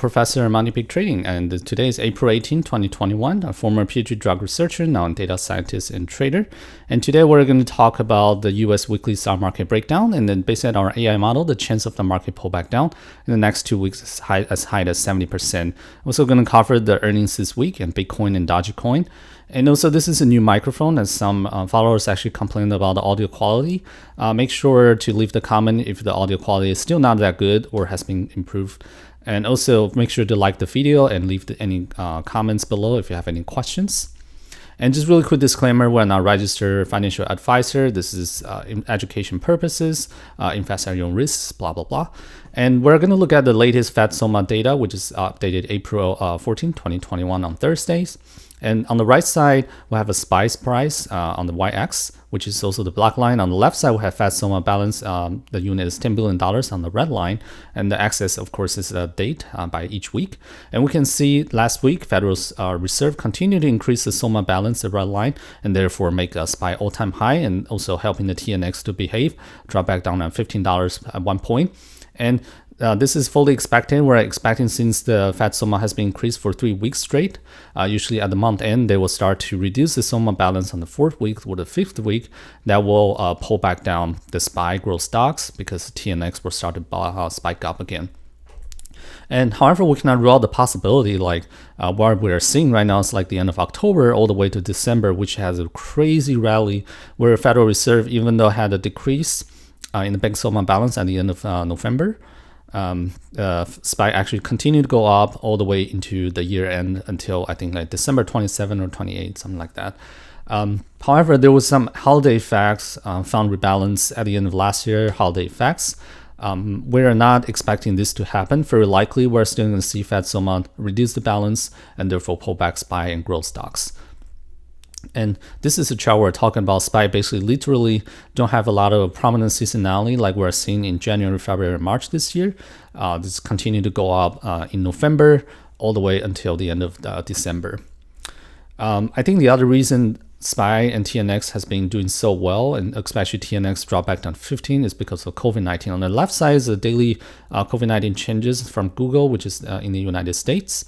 Professor MoneyPigTrading, and today is April 18, 2021. A former PhD drug researcher, now a data scientist and trader. And today we're going to talk about the US weekly stock market breakdown, and then based on our AI model, the chance of the market pull back down in the next 2 weeks is as high as 70%. Also going to cover the earnings this week and Bitcoin and Dogecoin. And also, this is a new microphone, as some followers actually complained about the audio quality. Make sure to leave the comment if the audio quality is still not that good or has been improved. And also, make sure to like the video and leave any comments below if you have any questions. And just really quick disclaimer, we're not a registered financial advisor. This is education purposes, invest at your own risks, blah, blah, blah. And we're going to look at the latest Fed SOMA data, which is updated April 14, 2021 on Thursdays. And on the right side, we have a SPY price on the Y-axis, which is also the black line. On the left side, we have Fed SOMA balance. The unit is $10 billion on the red line. And the axis, of course, is the date by each week. And we can see last week, Federal Reserve continued to increase the SOMA balance, the red line, and therefore make a SPY all-time high, and also helping the TNX to behave, drop back down at $15 at one point. And this is fully expected. We're expecting, since the Fed SOMA has been increased for 3 weeks straight, usually at the month end, they will start to reduce the SOMA balance on the 4th week or the 5th week. That will pull back down the SPY growth stocks because the TNX will start to spike up again. And however, we cannot rule out the possibility, like what we are seeing right now is like the end of October all the way to December, which has a crazy rally where Federal Reserve, even though had a decrease in the bank SOMA balance at the end of November, SPY actually continued to go up all the way into the year end until I think like December 27 or 28, something like that. However, there was some holiday effects found rebalance at the end of last year, holiday effects. We're not expecting this to happen. Very likely, we're still going to see Fed SOMA reduce the balance and therefore pull back SPY and growth stocks. And this is a chart we're talking about. SPY basically literally don't have a lot of prominent seasonality like we're seeing in January, February, and March this year. This continued to go up in November all the way until the end of December. I think the other reason SPY and TNX has been doing so well, and especially TNX dropped back down to 15, is because of COVID-19. On the left side is the daily COVID-19 changes from Google, which is in the United States.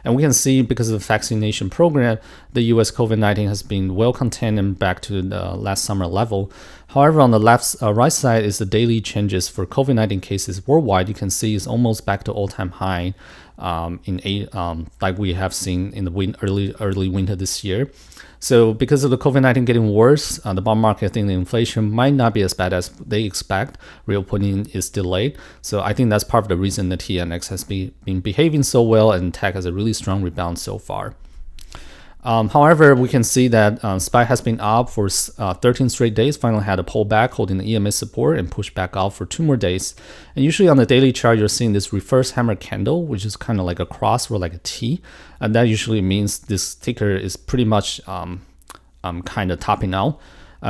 And we can see, because of the vaccination program, the US COVID-19 has been well contained and back to the last summer level. However, on the right side is the daily changes for COVID-19 cases worldwide. You can see it's almost back to all-time high like we have seen in the early winter this year. So because of the COVID-19 getting worse, the bond market, I think the inflation might not be as bad as they expect. Reopening is delayed. So I think that's part of the reason the TNX has been behaving so well, and tech has a really strong rebound so far. However, we can see that SPY has been up for 13 straight days, finally had a pullback, holding the EMA support, and pushed back out for 2 more days. And usually on the daily chart, you're seeing this reverse hammer candle, which is kind of like a cross or like a T. And that usually means this ticker is pretty much kind of topping out.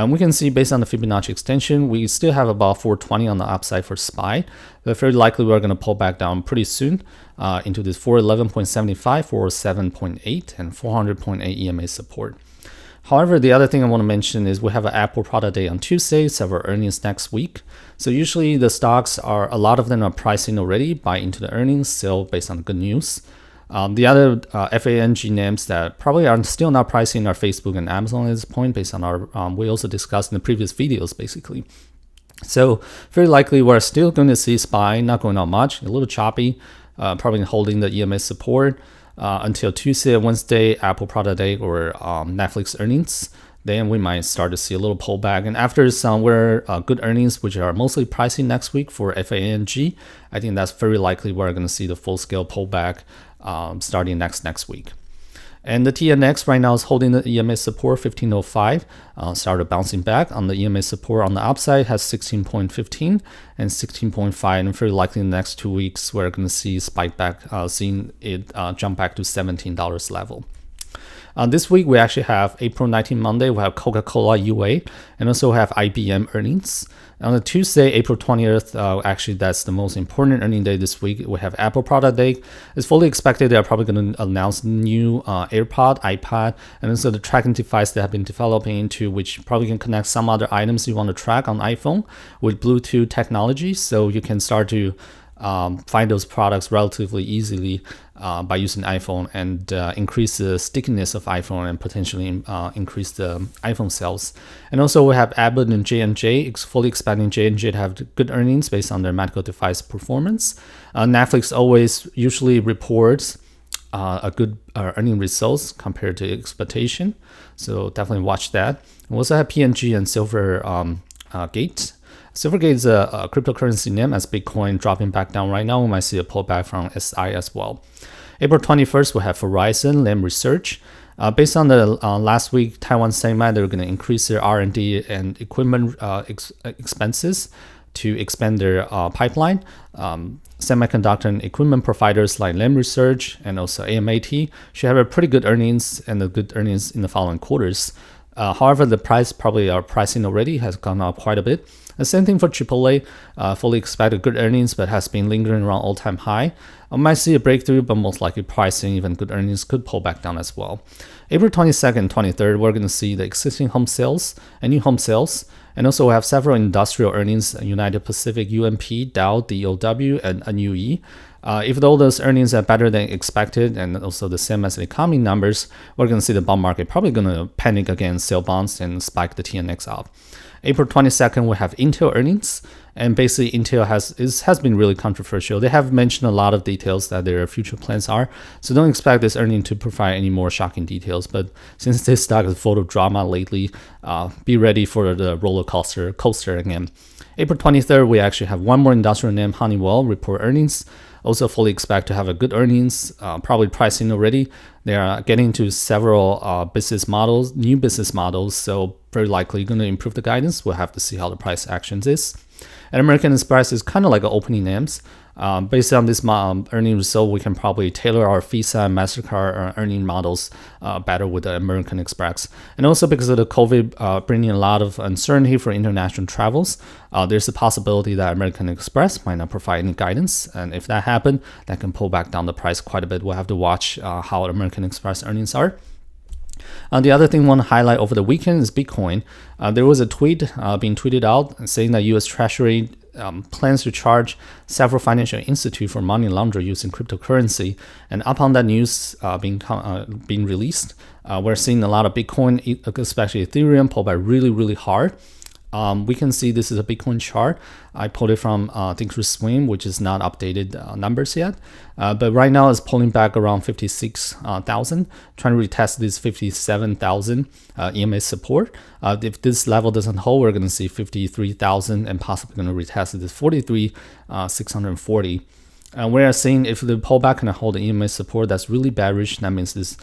We can see, based on the Fibonacci extension, we still have about 420 on the upside for SPY. But very likely we're going to pull back down pretty soon into this 411.75, 407.8, and 400.8 EMA support. However, the other thing I want to mention is we have an Apple product day on Tuesday, several earnings next week. So usually the stocks a lot of them are pricing already, buy into the earnings, still based on good news. The other FANG names that probably are still not pricing are Facebook and Amazon at this point, based on our we also discussed in the previous videos, basically. So very likely we're still going to see SPY not going out much, a little choppy, probably holding the EMA support until Tuesday and Wednesday, Apple product day or Netflix earnings. Then we might start to see a little pullback. And after some good earnings, which are mostly pricing next week for FANG, I think that's very likely we're going to see the full-scale pullback starting next week. And the TNX right now is holding the EMA support 1505, started bouncing back on the EMA support. On the upside has 16.15 and 16.5, and very likely in the next 2 weeks we're going to see spike back, seeing it jump back to $17 level. This week we actually have April 19 Monday, we have Coca-Cola UA, and also have IBM earnings. On the Tuesday, April 20th, actually that's the most important earning day this week. We have Apple product day. It's fully expected they're probably going to announce new AirPod, iPad, and also the tracking device they have been developing into, which probably can connect some other items you want to track on iPhone with Bluetooth technology, so you can start to find those products relatively easily by using iPhone and increase the stickiness of iPhone and potentially increase the iPhone sales. And also we have Abbott and J&J, fully expecting J&J to have good earnings based on their medical device performance. Netflix always usually reports a good earning results compared to expectation, so definitely watch that. We also have P&G and Silvergate. Silvergate is a cryptocurrency name, as Bitcoin dropping back down right now. We might see a pullback from SI as well. April 21st, we have Verizon, Lam Research. Based on the last week Taiwan SEMA, they're going to increase their R&D and equipment expenses to expand their pipeline. Semiconductor and equipment providers like Lam Research and also AMAT should have a pretty good earnings and a good earnings in the following quarters. However, the price probably our pricing already has gone up quite a bit. The same thing for AAA, fully expected good earnings, but has been lingering around all-time high. I might see a breakthrough, but most likely pricing, even good earnings, could pull back down as well. April 22nd, 23rd, we're going to see the existing home sales and new home sales. And also we have several industrial earnings, United Pacific, UMP, Dow, DOW, and NUE. If all those earnings are better than expected and also the same as the economy numbers, we're going to see the bond market probably going to panic again, sell bonds, and spike the TNX up. April 22nd, we have Intel earnings, and basically Intel has been really controversial. They have mentioned a lot of details that their future plans are, so don't expect this earning to provide any more shocking details. But since this stock is full of drama lately, be ready for the roller coaster again. April 23rd, we actually have one more industrial name, Honeywell, report earnings. Also fully expect to have a good earnings, probably pricing already. They are getting to several business models, new business models, so very likely going to improve the guidance. We'll have to see how the price actions is. And American Express is kind of like an opening names. Based on this earning result, we can probably tailor our Visa and MasterCard earning models better with the American Express. And also because of the COVID bringing a lot of uncertainty for international travels, there's a possibility that American Express might not provide any guidance. And if that happens, that can pull back down the price quite a bit. We'll have to watch how American Express earnings are. The other thing I want to highlight over the weekend is Bitcoin. There was a tweet being tweeted out saying that U.S. Treasury plans to charge several financial institutes for money laundering using cryptocurrency. And upon that news being released, we're seeing a lot of Bitcoin, especially Ethereum, pull back really, really hard. We can see this is a Bitcoin chart. I pulled it from Thinkorswim, which is not updated numbers yet. But right now it's pulling back around 56,000, trying to retest this 57,000 EMA support. If this level doesn't hold, we're going to see 53,000 and possibly going to retest this 43,640. We are seeing if the pullback can hold the EMA support, that's really bearish. That means this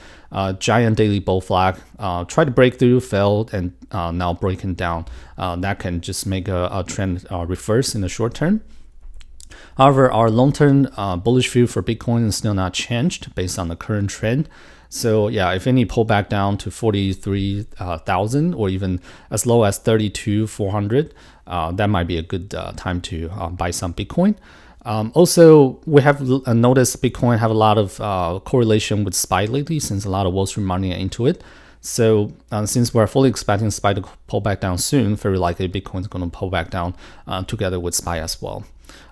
giant daily bull flag tried to break through, failed, and now breaking down. That can just make a trend reverse in the short term. However, our long-term bullish view for Bitcoin is still not changed based on the current trend. So yeah, if any pullback down to 43,000 or even as low as 32,400, that might be a good time to buy some Bitcoin. Also, we have noticed Bitcoin have a lot of correlation with SPY lately, since a lot of Wall Street money are into it. So since we're fully expecting SPY to pull back down soon, very likely Bitcoin is going to pull back down together with SPY as well.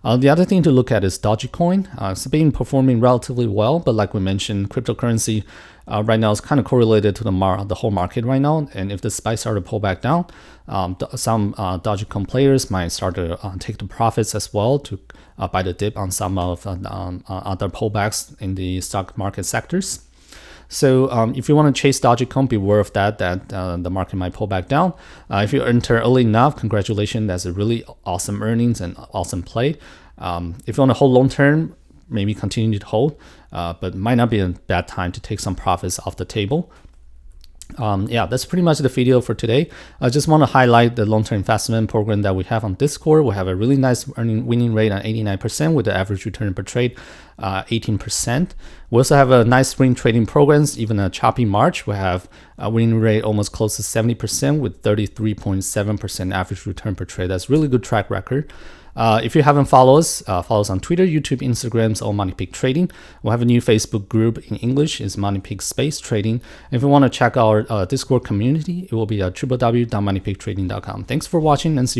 The other thing to look at is Dogecoin. It's been performing relatively well, but like we mentioned, cryptocurrency right now is kind of correlated to the whole market right now. And if the SPY start to pull back down, some Dogecoin players might start to take the profits as well to buy the dip on some of other pullbacks in the stock market sectors. So if you want to chase Dogecoin, beware of that the market might pull back down. If you enter early enough, congratulations, that's a really awesome earnings and awesome play. If you want to hold long term, maybe continue to hold, but might not be a bad time to take some profits off the table. Yeah, that's pretty much the video for today. I just want to highlight the long-term investment program that we have on Discord. We have a really nice winning rate on 89% with the average return per trade 18%. We also have a nice swing trading programs, even a choppy March. We have a winning rate almost close to 70% with 33.7% average return per trade. That's really good track record. If you haven't followed us, follow us on Twitter, YouTube, Instagram, or MoneyPigTrading. We'll have a new Facebook group in English, it's MoneyPig Space Trading. If you want to check our Discord community, it will be at www.moneypigtrading.com. Thanks for watching and see you.